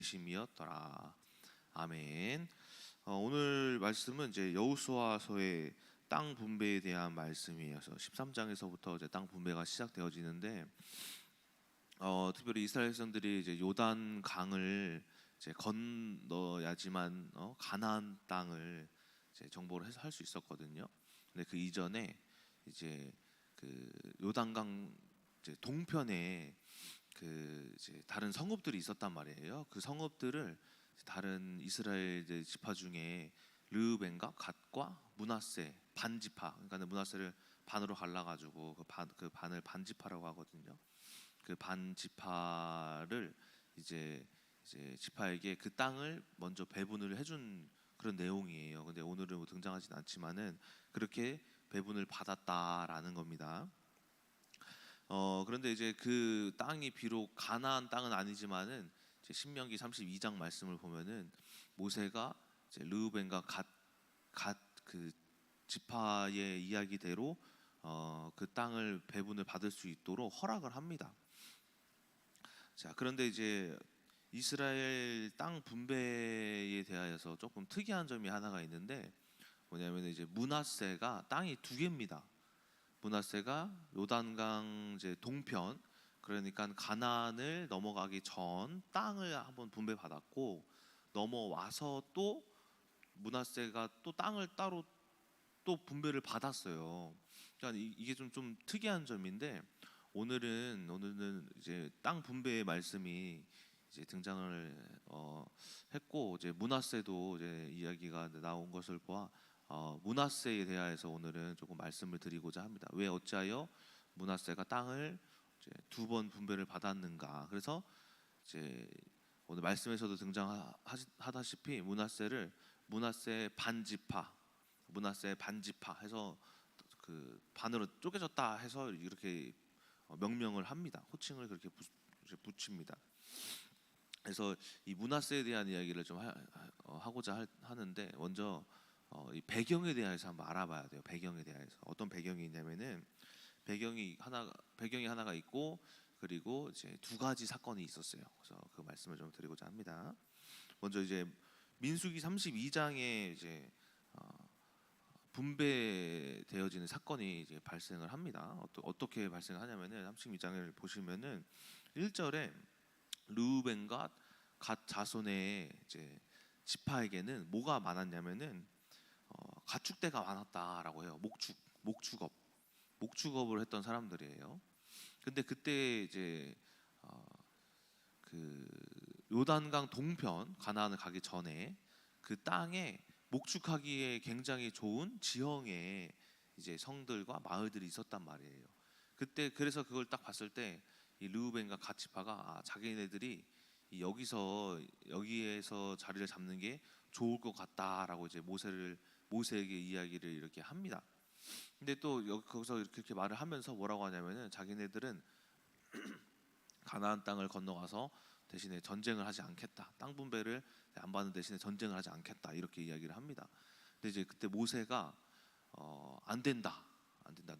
심이었더라. 아멘. 오늘 말씀은 이제 여호수아서의 땅 분배에 대한 말씀이어서 13장에서부터 이제 땅 분배가 시작되어지는데, 특별히 이스라엘 백성들이 이제 요단 강을 이제 건너야지만 가나안 땅을 이제 정복을 해서 할 수 있었거든요. 근데 그 이전에 이제 그 요단강 이제 동편에 그 이제 다른 성읍들이 있었단 말이에요. 그 성읍들을 다른 이스라엘 이제 지파 중에 르우벤과 갓과 므낫세 반지파, 그러니까 므낫세를 반으로 갈라가지고 그 반을 반지파라고 하거든요. 그 반지파를 이제 지파에게 그 땅을 먼저 배분을 해준 그런 내용이에요. 근데 오늘은 뭐 등장하진 않지만은 그렇게 배분을 받았다라는 겁니다. 그런데 이제 그 땅이 비록 가나안 땅은 아니지만은 이제 신명기 32장 말씀을 보면은 모세가 이제 르우벤과 갓 그 지파의 이야기대로 그 땅을 배분을 받을 수 있도록 허락을 합니다. 자, 그런데 이제 이스라엘 땅 분배에 대하여서 조금 특이한 점이 하나가 있는데, 뭐냐면 이제 므낫세가 땅이 두 개입니다. 므낫세가 요단강 이제 동편, 그러니까 가나안을 넘어가기 전 땅을 한번 분배받았고, 넘어와서 또 므낫세가 또 땅을 따로 또 분배를 받았어요. 그러니까 이게 좀 특이한 점인데, 오늘은 이제 땅 분배의 말씀이 이제 등장을 했고, 이제 므낫세도 이제 이야기가 나온 것을 보아 므낫세에 대하여서 오늘은 조금 말씀을 드리고자 합니다. 왜 어찌하여 므낫세가 땅을 두 번 분배를 받았는가? 그래서 이제 오늘 말씀에서도 등장하다시피 므낫세 반지파 해서 그 반으로 쪼개졌다 해서 이렇게 명명을 합니다. 호칭을 그렇게 붙입니다. 그래서 이 므낫세에 대한 이야기를 좀 하고자 하는데, 먼저 이 배경에 대해서 한번 알아봐야 돼요. 배경에 대해서 어떤 배경이 있냐면은 배경이 하나가 있고, 그리고 이제 두 가지 사건이 있었어요. 그래서 그 말씀을 좀 드리고자 합니다. 먼저 이제 민수기 32장에 이제 분배되어지는 사건이 이제 발생을 합니다. 어떻게 발생하냐면은 32장을 보시면은 1절에 르우벤과 갓 자손의 이제 지파에게는 뭐가 많았냐면은 가축대가 많았다라고 해요. 목축업을 했던 사람들이에요. 근데 그때 이제 그 요단강 동편 가나안을 가기 전에 그 땅에 목축하기에 굉장히 좋은 지형의 이제 성들과 마을들이 있었단 말이에요. 그때 그래서 그걸 딱 봤을 때 이 르우벤과 갓 지파가 자기네들이 여기에서 자리를 잡는 게 좋을 것 같다라고 이제 모세에게 이야기를 이렇게 합니다. 근데 또 거기서 이렇게 말을 하면서 뭐라고 하냐면은 자기네들은 가나안 땅을 건너가서 대신에 전쟁을 하지 않겠다. 땅 분배를 안 받는 대신에 전쟁을 하지 않겠다. 이렇게 이야기를 합니다. 근데 이제 그때 모세가 안 된다.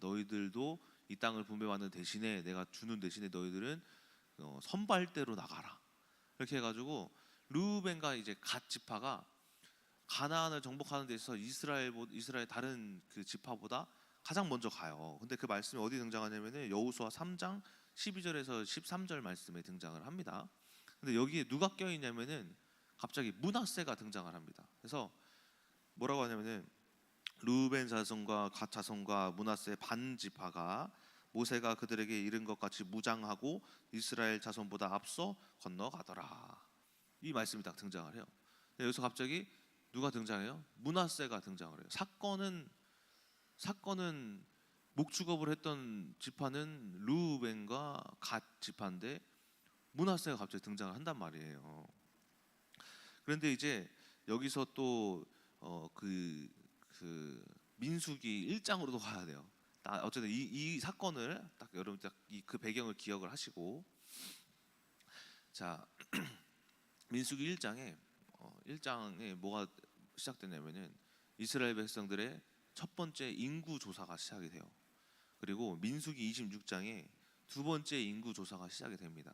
너희들도 이 땅을 분배받는 대신에 내가 주는 대신에 너희들은 선발대로 나가라. 이렇게 해가지고 르우벤과 이제 갓 지파가 가나안을 정복하는 데 있어서 이스라엘 다른 그 지파보다 가장 먼저 가요. 근데 그 말씀이 어디 등장하냐면은 여호수아 3장 12절에서 13절 말씀에 등장을 합니다. 근데 여기에 누가 껴있냐면은 갑자기 므낫세가 등장을 합니다. 그래서 뭐라고 하냐면은 르우벤 자손과 갓 자손과 므낫세 반 지파가 모세가 그들에게 이른 것 같이 무장하고 이스라엘 자손보다 앞서 건너가더라. 이 말씀이 딱 등장을 해요. 여기서 갑자기 누가 등장해요? 므낫세가 등장을 해요. 사건은 목축업을 했던 지파는 르우벤과 갓 지파인데 므낫세가 갑자기 등장을 한단 말이에요. 그런데 이제 여기서 또 그 민수기 1장으로도 가야 돼요. 어쨌든 이 사건을 딱 여러분 그 배경을 기억을 하시고, 자 민수기 1장에 뭐가 시작되냐면은 이스라엘 백성들의 첫 번째 인구 조사가 시작이 돼요. 그리고 민수기 26장에 두 번째 인구 조사가 시작이 됩니다.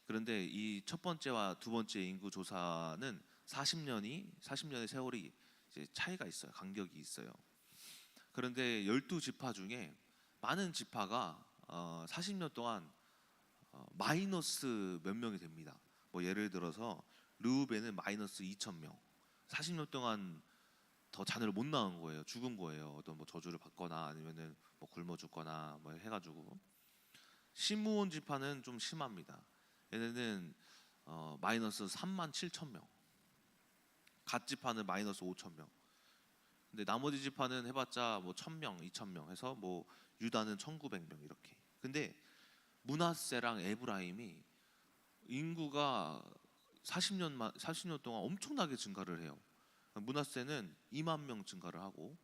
그런데 이 첫 번째와 두 번째 인구 조사는 40년의 세월이 이제 차이가 있어요. 간격이 있어요. 그런데 12지파 중에 많은 지파가 40년 동안 마이너스 몇 명이 됩니다. 뭐 예를 들어서 르우벤은 마이너스 2,000명. 40년 동안 더 자녀를 못 낳은 거예요. 죽은 거예요. 어떤 뭐 저주를 받거나 아니면은 뭐 굶어 죽거나 뭐 해가지고. 시므온 지파는 좀 심합니다. 얘네는 마이너스 3만 7천 명. 갓 지파는 마이너스 5천 명. 근데 나머지 지파는 해봤자 뭐 1,000명, 2,000명 해서 뭐 유다는 1,900명 이렇게. 근데 므낫세랑 에브라임이 인구가 40년 동안 엄청나게 증가를 해요. 므낫세는 2만 명 증가를 하고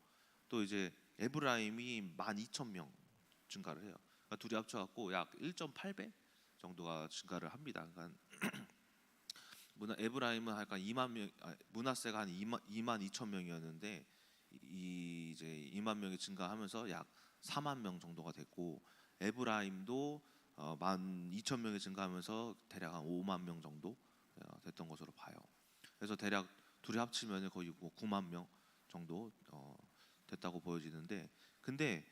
또 이제 에브라임이 12,000명 증가를 해요. 그러니까 둘이 합쳐갖고 약 1.8배 정도가 증가를 합니다. 그러니까 에브라임은 약간 2만 명, 므낫세가 한 2만 2천 명이었는데 이제 2만 명이 증가하면서 약 4만 명 정도가 됐고 에브라임도 12,000명이 증가하면서 대략 한 5만 명 정도 됐던 것으로 봐요. 그래서 대략 둘이 합치면 거의 9만 명 정도 됐다고 보여지는데, 근데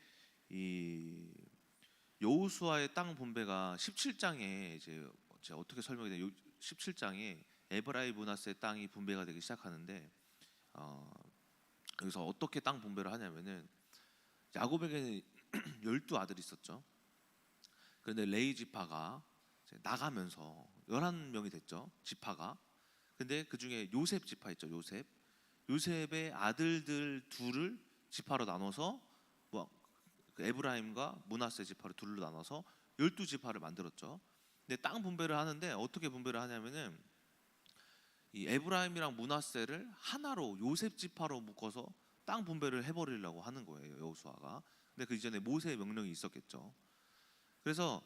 이 여호수아의 땅 분배가 17장에 이제 어떻게 설명이 돼요? 17장에 에브라임 므낫세 땅이 분배가 되기 시작하는데 여기서 어떻게 땅 분배를 하냐면은 야곱에게는 12아들이 있었죠. 그런데 레위 지파가 나가면서 11명이 됐죠. 지파가. 근데 그 중에 요셉 지파 있죠. 요셉의 아들들 둘을 지파로 나눠서 뭐 에브라임과 므낫세 지파로 둘로 나눠서 12지파를 만들었죠. 근데 땅 분배를 하는데 어떻게 분배를 하냐면은 이 에브라임이랑 므낫세를 하나로 요셉 지파로 묶어서 땅 분배를 해버리려고 하는 거예요. 여호수아가. 근데 그 이전에 모세의 명령이 있었겠죠. 그래서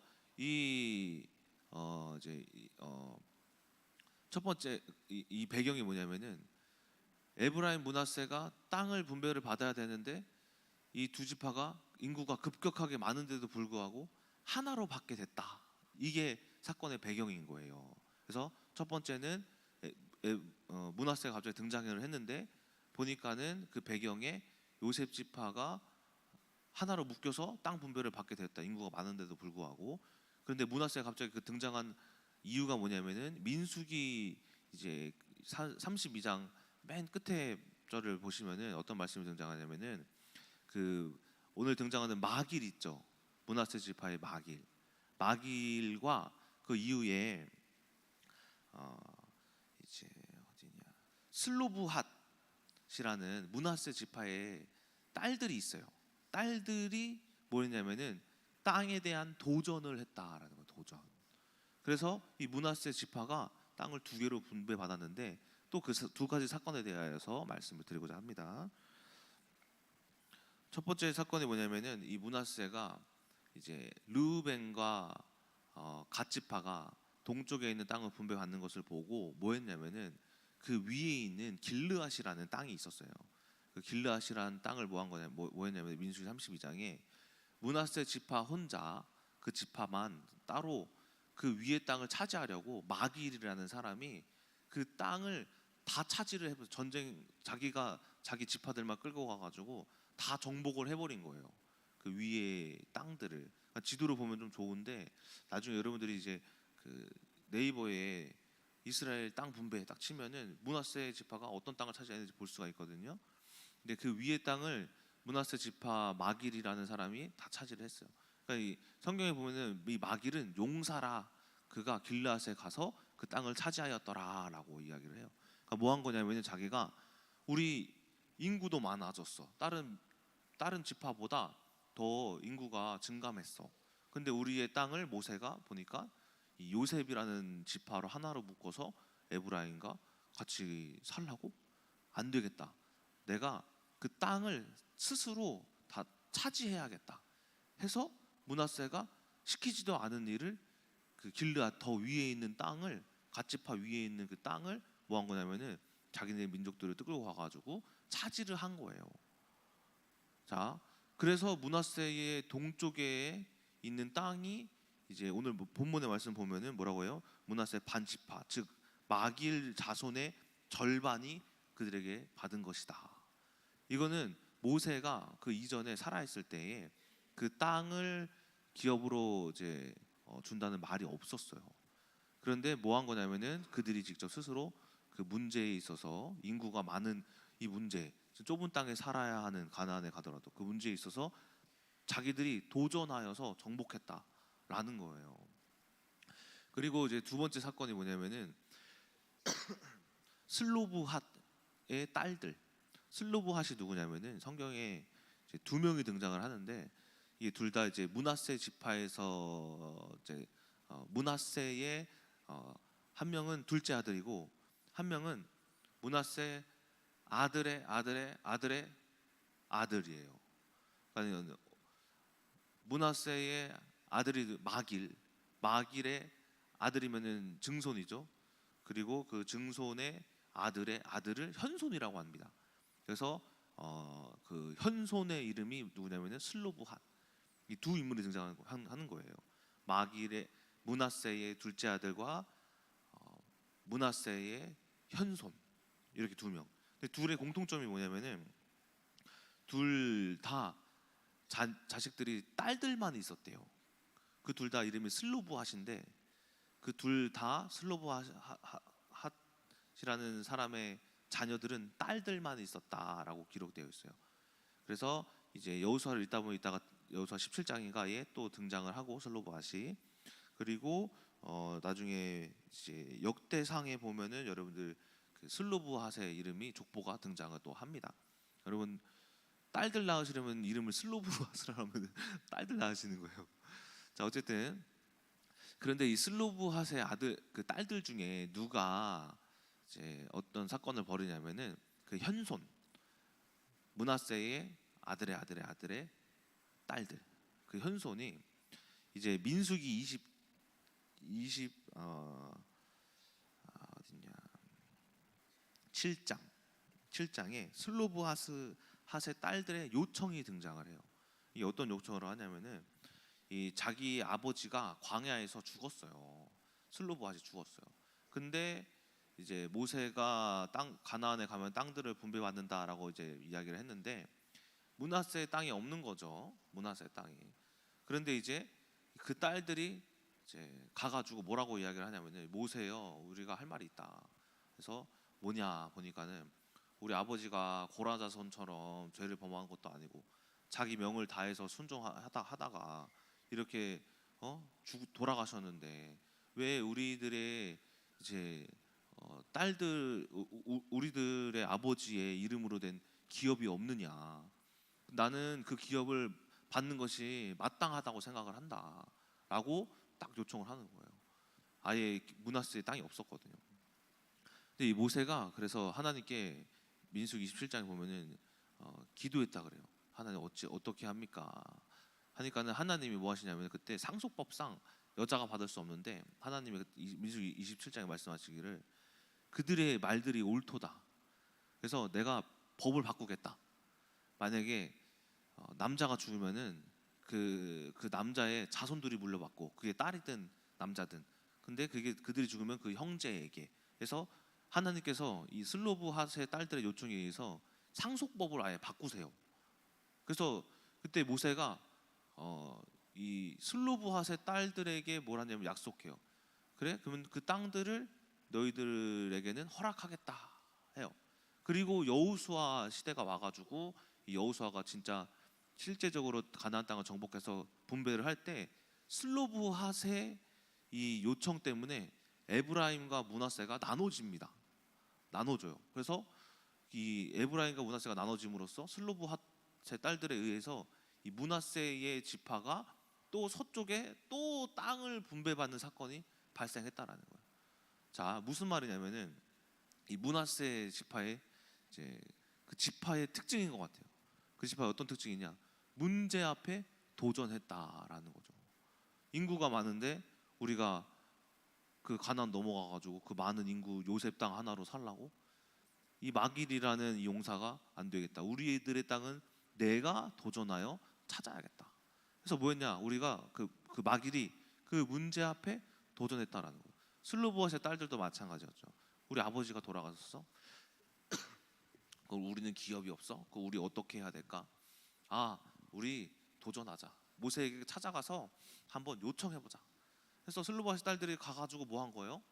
첫 번째 이 배경이 뭐냐면은 에브라임 므낫세가 땅을 분배를 받아야 되는데 이 두 지파가 인구가 급격하게 많은데도 불구하고 하나로 받게 됐다. 이게 사건의 배경인 거예요. 그래서 첫 번째는 므낫세가 갑자기 등장을 했는데 보니까는 그 배경에 요셉 지파가 하나로 묶여서 땅 분배를 받게 됐다. 인구가 많은데도 불구하고. 그런데 므낫세가 갑자기 그 등장한 이유가 뭐냐면은 민수기 이제 32장 맨 끝에 절을 보시면은 어떤 말씀이 등장하냐면은 그 오늘 등장하는 마길 있죠. 므낫세 지파의 마길과 그 이후에 이제 어디냐 슬로브핫이라는 므낫세 지파의 딸들이 있어요. 딸들이 뭐였냐면은 땅에 대한 도전을 했다라는 거, 도전. 그래서 이 므낫세 지파가 땅을 두 개로 분배받았는데 또 그 두 가지 사건에 대하여서 말씀을 드리고자 합니다. 첫 번째 사건이 뭐냐면은 이 므낫세가 이제 르우벤과 갓 지파가 동쪽에 있는 땅을 분배받는 것을 보고 뭐 했냐면은 그 위에 있는 길르앗이라는 땅이 있었어요. 그 길르앗이라는 땅을 뭐 한 거냐, 뭐 했냐면 민수기 32장에 므낫세 지파 혼자 그 지파만 따로 그 위의 땅을 차지하려고 마길이라는 사람이 그 땅을 다 차지를 해서 자기 지파들만 끌고 가가지고 다 정복을 해버린 거예요. 그 위의 땅들을. 그러니까 지도로 보면 좀 좋은데 나중에 여러분들이 이제 그 네이버에 이스라엘 땅 분배 딱 치면은 므낫세 지파가 어떤 땅을 차지했는지 볼 수가 있거든요. 근데 그 위의 땅을 므낫세 지파 마길이라는 사람이 다 차지를 했어요. 그러니까 이 성경에 보면은 이 마길은 용사라, 그가 길르앗에 가서 그 땅을 차지하였더라라고 이야기를 해요. 그러니까 뭐 한 거냐면은 자기가 우리 인구도 많아졌어. 다른 지파보다 더 인구가 증감했어. 근데 우리의 땅을 모세가 보니까 이 요셉이라는 지파로 하나로 묶어서 에브라임과 같이 살라고? 안 되겠다. 내가 그 땅을 스스로 다 차지해야겠다 해서 므낫세가 시키지도 않은 일을 그 길르앗 더 위에 있는 땅을 갓지파 위에 있는 그 땅을 뭐 한 거냐면은 자기네 민족들을 끌고 가가지고 차지를 한 거예요. 자, 그래서 므낫세의 동쪽에 있는 땅이 이제 오늘 본문의 말씀 보면은 뭐라고 해요? 므낫세 반지파, 즉 마길 자손의 절반이 그들에게 받은 것이다. 이거는 모세가 그 이전에 살아있을 때에 그 땅을 기업으로 이제 준다는 말이 없었어요. 그런데 뭐 한 거냐면은 그들이 직접 스스로 그 문제에 있어서 인구가 많은 이 문제, 좁은 땅에 살아야 하는 가나안에 가더라도 그 문제에 있어서 자기들이 도전하여서 정복했다라는 거예요. 그리고 이제 두 번째 사건이 뭐냐면은 슬로브핫의 딸들. 슬로브핫이 누구냐면은 성경에 이제 두 명이 등장을 하는데 이게 둘 다 이제 므낫세 지파에서 이제 므낫세의 한 명은 둘째 아들이고 한 명은 므낫세 아들의 아들의 아들의 아들이에요. 그러니까 므낫세의 아들이 마길의 아들이면은 증손이죠. 그리고 그 증손의 아들의 아들을 현손이라고 합니다. 그래서 그 현손의 이름이 누구냐면은 슬로브핫. 이 두 인물이 등장하는 거예요. 마길의 므낫세의 둘째 아들과 므낫세의 현손, 이렇게 두 명. 근데 둘의 공통점이 뭐냐면은 둘 다 자식들이 딸들만 있었대요. 그 둘 다 이름이 슬로브핫인데 그 둘 다 슬로브핫이라는 사람의 자녀들은 딸들만 있었다라고 기록되어 있어요. 그래서 이제 여호수아를 읽다 보면 이따가 여호수아 17장인가에 또 등장을 하고 슬로브핫이. 그리고 나중에 이제 역대상에 보면은 여러분들 그 슬로브핫의 이름이 족보가 등장을 또 합니다. 여러분 딸들 낳으시려면 이름을 슬로브핫을 하면 딸들 낳으시는 거예요. 자, 어쨌든 그런데 이 슬로브핫의 아들 그 딸들 중에 누가 이제 어떤 사건을 벌이냐면은 그 현손 므낫세의 아들의 아들의 아들의 딸들, 그 현손이 이제 민수기 20 어딨냐 7장에 슬로브핫의 딸들의 요청이 등장을 해요. 이게 어떤 요청을 하냐면은 이 자기 아버지가 광야에서 죽었어요. 슬로브핫이 죽었어요. 근데 이제 모세가 가나안에 가면 땅들을 분배받는다라고 이제 이야기를 했는데 므낫세의 땅이 없는 거죠. 므낫세의 땅이. 그런데 이제 그 딸들이 이제 가가지고 뭐라고 이야기를 하냐면은 모세요, 우리가 할 말이 있다. 그래서 뭐냐 보니까는 우리 아버지가 고라자손처럼 죄를 범한 것도 아니고 자기 명을 다해서 순종하다가 이렇게 돌아가셨는데 왜 우리들의 이제 딸들 우리들의 아버지의 이름으로 된 기업이 없느냐? 나는 그 기업을 받는 것이 마땅하다고 생각을 한다라고 딱 요청을 하는 거예요. 아예 므낫세의 땅이 없었거든요. 근데 이 모세가 그래서 하나님께 민수기 27장에 보면은 기도했다 그래요. 하나님 어떻게 합니까? 하니까는 하나님이 뭐 하시냐면 그때 상속법상 여자가 받을 수 없는데 하나님이 민수기 27장에 말씀하시기를 그들의 말들이 옳도다. 그래서 내가 법을 바꾸겠다. 만약에 남자가 죽으면은 그 남자의 자손들이 물려받고 그게 딸이든 남자든 근데 그게 그들이 죽으면 그 형제에게. 그래서 하나님께서 이 슬로브핫의 딸들의 요청에 의해서 상속법을 아예 바꾸세요. 그래서 그때 모세가 이 슬로브핫의 딸들에게 뭘 하냐면 약속해요. 그래? 그러면 그 땅들을 너희들에게는 허락하겠다 해요. 그리고 여호수아 시대가 와가지고 이 여호수아가 진짜 실제적으로 가나안 땅을 정복해서 분배를 할 때 슬로브핫의 이 요청 때문에 에브라임과 므낫세가 나눠져요. 그래서 이 에브라임과 므낫세가 나눠짐으로써 슬로브핫의 딸들에 의해서 이 므낫세의 지파가 또 서쪽에 또 땅을 분배받는 사건이 발생했다라는 거예요. 자, 무슨 말이냐면은 이 므낫세 지파의 이제 그 지파의 특징인 것 같아요. 그 지파의 어떤 특징이냐? 문제 앞에 도전했다라는 거죠. 인구가 많은데 우리가 그 가나안 넘어가가지고 그 많은 인구 요셉 땅 하나로 살라고? 이 마길이라는 이 용사가 안 되겠다. 우리들의 땅은 내가 도전하여 찾아야겠다. 그래서 뭐였냐? 우리가 그 마길이 그 문제 앞에 도전했다라는 거예요. 슬로보아스의 딸들도 마찬가지였죠. 우리 아버지가 돌아가셨어. 우리는 기업이 없어. 우리 어떻게 해야 될까? 우리 도전하자. 모세에게 찾아가서 한번 요청해보자. 그래서 슬로보아스 딸들이 가가지고 뭐 한 거예요?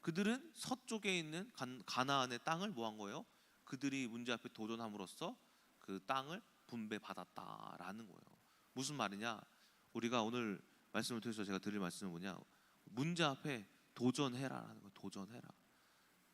그들은 서쪽에 있는 가나안의 땅을 뭐 한 거예요? 그들이 문제 앞에 도전함으로써 그 땅을 분배받았다라는 거예요. 무슨 말이냐? 우리가 오늘 말씀을 통해서 제가 드릴 말씀은 뭐냐? 문제 앞에 도전해라라는 거예요. 도전해라.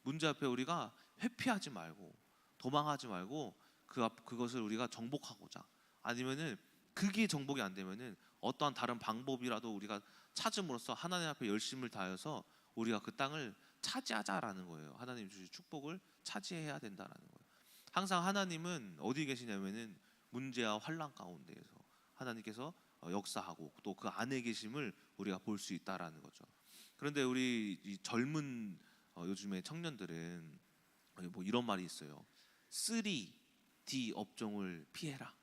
문제 앞에 우리가 회피하지 말고 도망하지 말고 그것을 우리가 정복하고자, 아니면은 그게 정복이 안 되면은 어떠한 다른 방법이라도 우리가 찾음으로써 하나님 앞에 열심을 다해서 우리가 그 땅을 차지하자라는 거예요. 하나님 주신 축복을 차지해야 된다라는 거예요. 항상 하나님은 어디 계시냐면은 문제와 환난 가운데에서 하나님께서 역사하고 또 그 안에 계심을 우리가 볼 수 있다라는 거죠. 그런데 우리 이 젊은 요즘의 청년들은 뭐 이런 말이 있어요. 3D 업종을 피해라.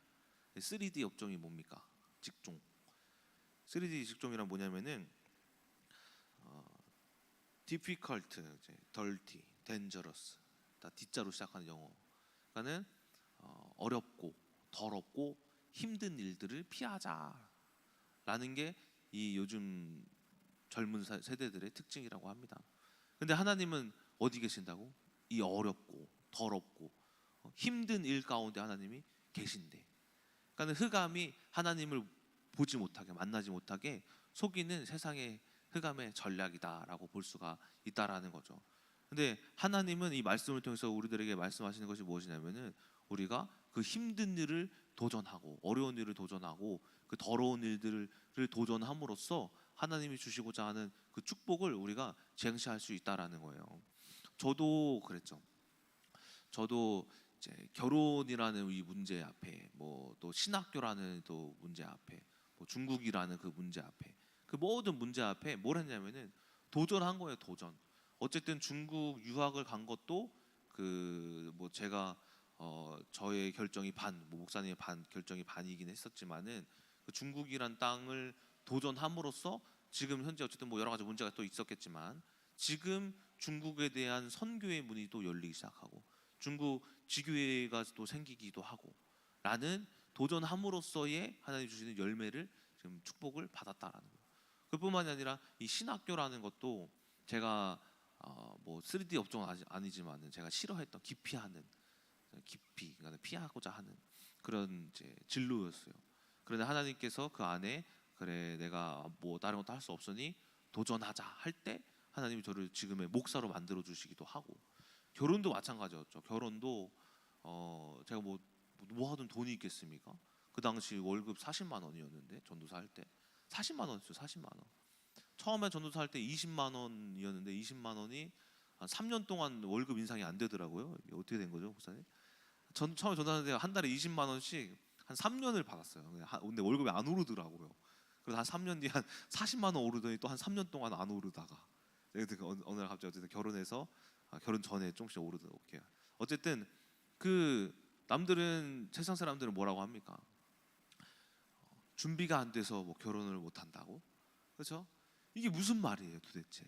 3D 업종이 뭡니까? 직종. 3D 직종이란 뭐냐면은 difficult, dirty, dangerous, 다 D자로 시작하는 영어. 그러니까는 어렵고 더럽고 힘든 일들을 피하자라는 게 이 요즘 젊은 세대들의 특징이라고 합니다. 근데 하나님은 어디 계신다고? 이 어렵고 더럽고 힘든 일 가운데 하나님이 계신대. 그러니까 흑암이 하나님을 보지 못하게, 만나지 못하게 속이는 세상의 흑암의 전략이다라고 볼 수가 있다라는 거죠. 근데 하나님은 이 말씀을 통해서 우리들에게 말씀하시는 것이 무엇이냐면은 우리가 그 힘든 일을 도전하고 어려운 일을 도전하고 그 더러운 일들을 도전함으로써 하나님이 주시고자 하는 그 축복을 우리가 쟁취할 수 있다라는 거예요. 저도 그랬죠. 저도 이제 결혼이라는 이 문제 앞에, 뭐 또 신학교라는 또 문제 앞에, 뭐 중국이라는 그 문제 앞에, 그 모든 문제 앞에 뭘 했냐면은 도전한 거예요. 도전. 어쨌든 중국 유학을 간 것도 그 뭐 제가 저의 결정이 뭐 목사님의 결정이 반이긴 했었지만은 그 중국이란 땅을 도전함으로써 지금 현재 어쨌든 뭐 여러 가지 문제가 또 있었겠지만 지금 중국에 대한 선교의 문이 또 열리기 시작하고 중국 지교회가 또 생기기도 하고 라는 도전함으로써의 하나님 주시는 열매를 지금 축복을 받았다라는 거예요. 그뿐만이 아니라 이 신학교라는 것도 제가 뭐 3D 업종은 아니지만은 제가 싫어했던 깊이 그러니까 피하고자 하는 그런 이제 진로였어요. 그런데 하나님께서 그 안에 그래 내가 뭐 다른 것도 할 수 없으니 도전하자 할 때 하나님이 저를 지금의 목사로 만들어 주시기도 하고, 결혼도 마찬가지였죠. 결혼도 제가 뭐 하든 돈이 있겠습니까? 그 당시 월급 40만 원이었는데 전도사 할 때 40만 원이었어요. 40만 원. 처음에 전도사 할 때 20만 원이었는데 20만 원이 한 3년 동안 월급 인상이 안 되더라고요. 이게 어떻게 된 거죠, 목사님? 처음에 전도사할 때 한 달에 20만 원씩 한 3년을 받았어요. 근데 월급이 안 오르더라고요. 그래서 한 3년 뒤에 한 40만 원 오르더니 또 한 3년 동안 안 오르다가 어느 날 갑자기 어쨌든 결혼해서 결혼 전에 조금씩 오르더라고요. 어쨌든 그 남들은 세상 사람들은 뭐라고 합니까? 준비가 안 돼서 뭐 결혼을 못 한다고? 그렇죠? 이게 무슨 말이에요, 도대체?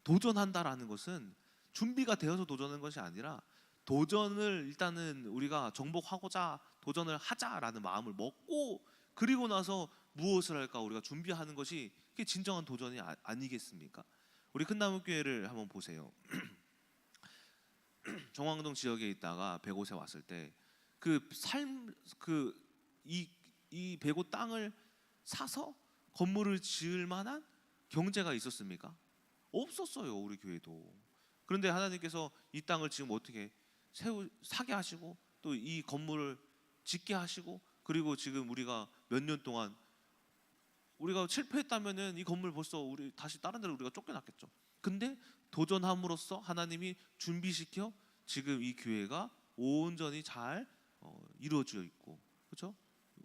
도전한다라는 것은 준비가 되어서 도전하는 것이 아니라 도전을 일단은 우리가 정복하고자 도전을 하자라는 마음을 먹고 그리고 나서 무엇을 할까 우리가 준비하는 것이 그게 진정한 도전이 아니겠습니까? 우리 큰나무교회를 한번 보세요. 정왕동 지역에 있다가 백옷에 왔을 때 이 백옷 땅을 사서 건물을 지을 만한 경제가 있었습니까? 없었어요, 우리 교회도. 그런데 하나님께서 이 땅을 지금 어떻게 사게 하시고 또 이 건물을 짓게 하시고 그리고 지금 우리가 몇 년 동안 우리가 실패했다면은 이 건물 벌써 우리 다시 다른 데로 우리가 쫓겨났겠죠. 근데 도전함으로써 하나님이 준비시켜 지금 이 교회가 온전히 잘 이루어져 있고, 그렇죠?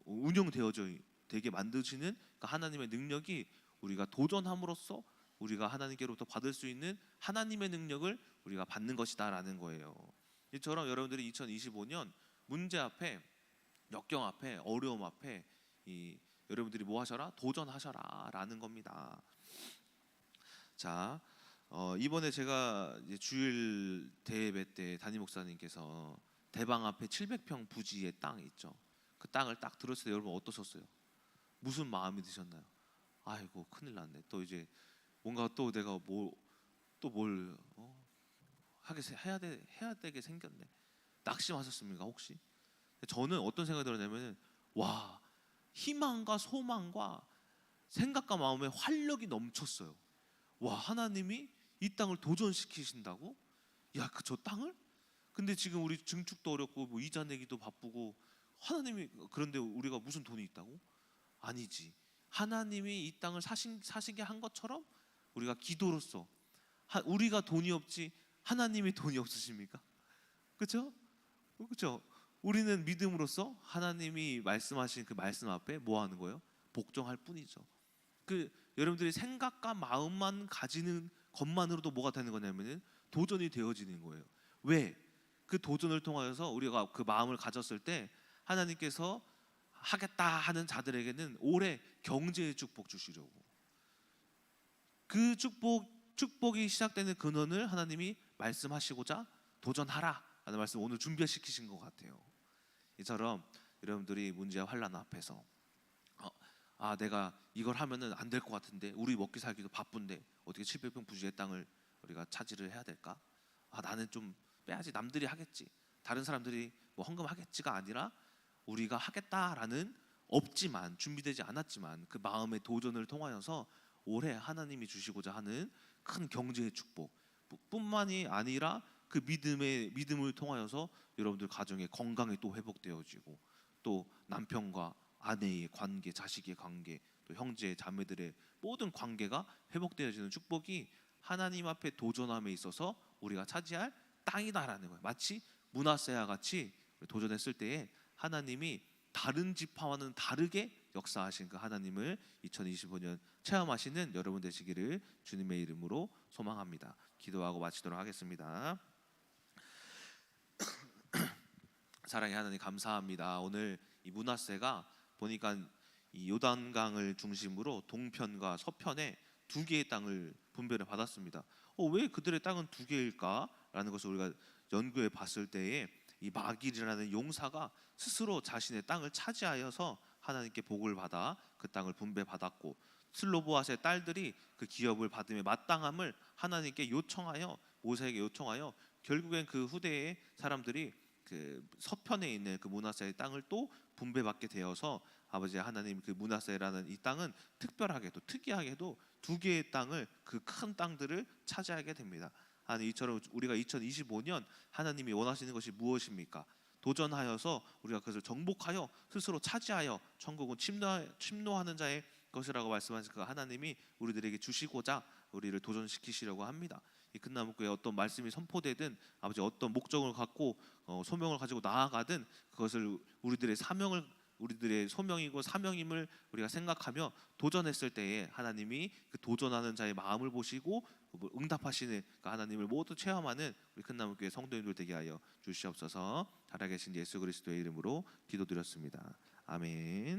운영되어져 되게 만드시는 그 하나님의 능력이 우리가 도전함으로써 우리가 하나님께로부터 받을 수 있는 하나님의 능력을 우리가 받는 것이다라는 거예요. 이처럼 여러분들이 2025년 문제 앞에, 역경 앞에, 어려움 앞에 여러분들이 뭐 하셔라? 도전하셔라라는 겁니다. 자, 이번에 제가 이제 주일 대예배 때 담임 목사님께서 대방 앞에 700평 부지의 땅이 있죠. 그 땅을 딱 들었을 때 여러분 어떠셨어요? 무슨 마음이 드셨나요? 아이고 큰일 났네. 또 이제 뭔가 또 내가 뭘 해야 되게 생겼네. 낙심하셨습니까 혹시? 저는 어떤 생각이 들었냐면 와, 희망과 소망과 생각과 마음에 활력이 넘쳤어요. 와, 하나님이 이 땅을 도전시키신다고? 야, 저 땅을? 근데 지금 우리 증축도 어렵고 뭐 이자 내기도 바쁘고 하나님이 그런데 우리가 무슨 돈이 있다고? 아니지. 하나님이 이 땅을 사시게 한 것처럼 우리가 기도로서 우리가 돈이 없지 하나님이 돈이 없으십니까? 그렇죠? 그렇죠? 우리는 믿음으로써 하나님이 말씀하신 그 말씀 앞에 뭐 하는 거예요? 복종할 뿐이죠. 그 여러분들이 생각과 마음만 가지는 것만으로도 뭐가 되는 거냐면은 도전이 되어지는 거예요. 왜? 그 도전을 통하여서 우리가 그 마음을 가졌을 때 하나님께서 하겠다 하는 자들에게는 올해 경제의 축복 주시려고. 그 축복이 시작되는 근원을 하나님이 말씀하시고자 도전하라 하는 말씀 오늘 준비시키신 것 같아요. 이처럼 여러분들이 문제와 환난 앞에서 내가 이걸 하면은 안 될 것 같은데 우리 먹기 살기도 바쁜데 어떻게 700평 부지의 땅을 우리가 차지를 해야 될까? 나는 좀 빼야지. 남들이 하겠지. 다른 사람들이 뭐 헌금하겠지가 아니라 우리가 하겠다라는 없지만 준비되지 않았지만 그 마음의 도전을 통하여서 올해 하나님이 주시고자 하는 큰 경제의 축복 뿐만이 아니라 그 믿음을 통하여서 여러분들 가정의 건강이 또 회복되어지고 또 남편과 아내의 관계, 자식의 관계, 또 형제, 자매들의 모든 관계가 회복되어지는 축복이 하나님 앞에 도전함에 있어서 우리가 차지할 땅이다라는 거예요. 마치 므낫세와 같이 도전했을 때에 하나님이 다른 지파와는 다르게 역사하신 그 하나님을 2025년 체험하시는 여러분 되시기를 주님의 이름으로 소망합니다. 기도하고 마치도록 하겠습니다. 사랑의 하나님 감사합니다. 오늘 이 므낫세가 보니까 이 요단강을 중심으로 동편과 서편에 두 개의 땅을 분배를 받았습니다. 왜 그들의 땅은 두 개일까라는 것을 우리가 연구해 봤을 때에 이 마길이라는 용사가 스스로 자신의 땅을 차지하여서 하나님께 복을 받아 그 땅을 분배받았고 슬로보앗의 딸들이 그 기업을 받음에 마땅함을 하나님께 요청하여 모세에게 요청하여 결국엔 그 후대의 사람들이 그 서편에 있는 그 므낫세의 땅을 또 분배받게 되어서 아버지 하나님 그 므낫세라는 이 땅은 특별하게도 특이하게도 두 개의 땅을 그 큰 땅들을 차지하게 됩니다. 이처럼 우리가 2025년 하나님이 원하시는 것이 무엇입니까? 도전하여서 우리가 그것을 정복하여 스스로 차지하여 천국은 침노하는 자의 것이라고 말씀하신 그 하나님이 우리들에게 주시고자 우리를 도전시키시려고 합니다. 이 끝나무교회 어떤 말씀이 선포되든 아버지 어떤 목적을 갖고 소명을 가지고 나아가든 그것을 우리들의 소명이고 사명임을 우리가 생각하며 도전했을 때에 하나님이 그 도전하는 자의 마음을 보시고 응답하시는 그 하나님을 모두 체험하는 우리 큰나무교회 성도님들 되게 하여 주시옵소서. 살아계신 예수 그리스도의 이름으로 기도드렸습니다. 아멘.